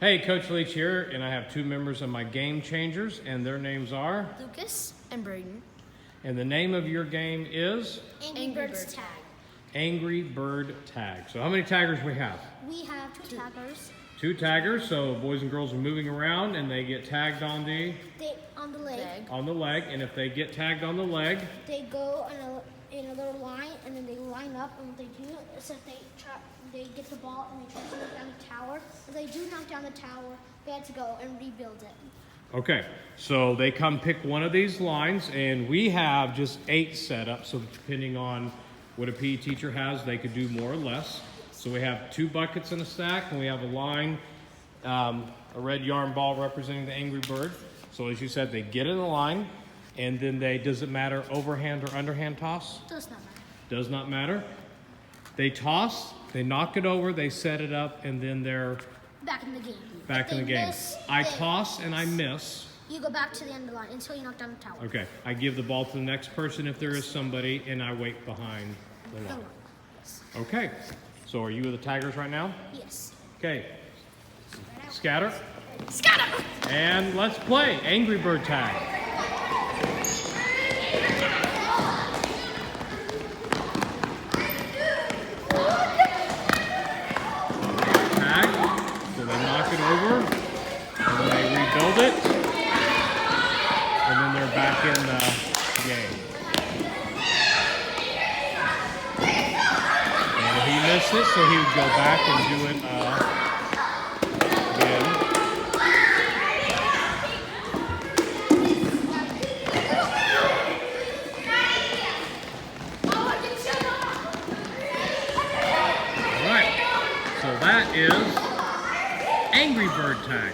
Hey, Coach Leach here, and I have two members of my Game Changers, and their names are? Lucas and Braden. And the name of your game is? Angry Birds Tag. Angry Bird Tag. So how many taggers we have? We have two taggers. Two taggers, so boys and girls are moving around, and they get tagged on the On the leg. leg, and if they get tagged on the leg, They go in a little line, and then they line up, and what they do is that they get the ball and they try to knock down the tower. If they do knock down the tower, they have to go and rebuild it. okay, so they come pick one of these lines, and we have just 8 set up, so depending on what a PE teacher has, they could do more or less. So we have 2 buckets in a stack, and we have a line, a red yarn ball representing the Angry Bird. So as you said, they get in the line, and then does it matter overhand or underhand toss? Does not matter. Does not matter. They toss, they knock it over, they set it up, and then they're Back in the game. back If in the they game. miss, I they- toss and I miss. You go back to the end of the line until you knock down the tower. Okay, I give the ball to the next person if there is somebody, and I wait behind the The line. line. Yes. Okay, so are you the taggers right now? Yes. Okay, scatter, Scatter! and let's play Angry Bird Tag. Tag, so they knock it over, and then they rebuild it, and then they're back in the game. And if he missed it, so he would go back and do it again. All right, so that is Angry Bird Tag.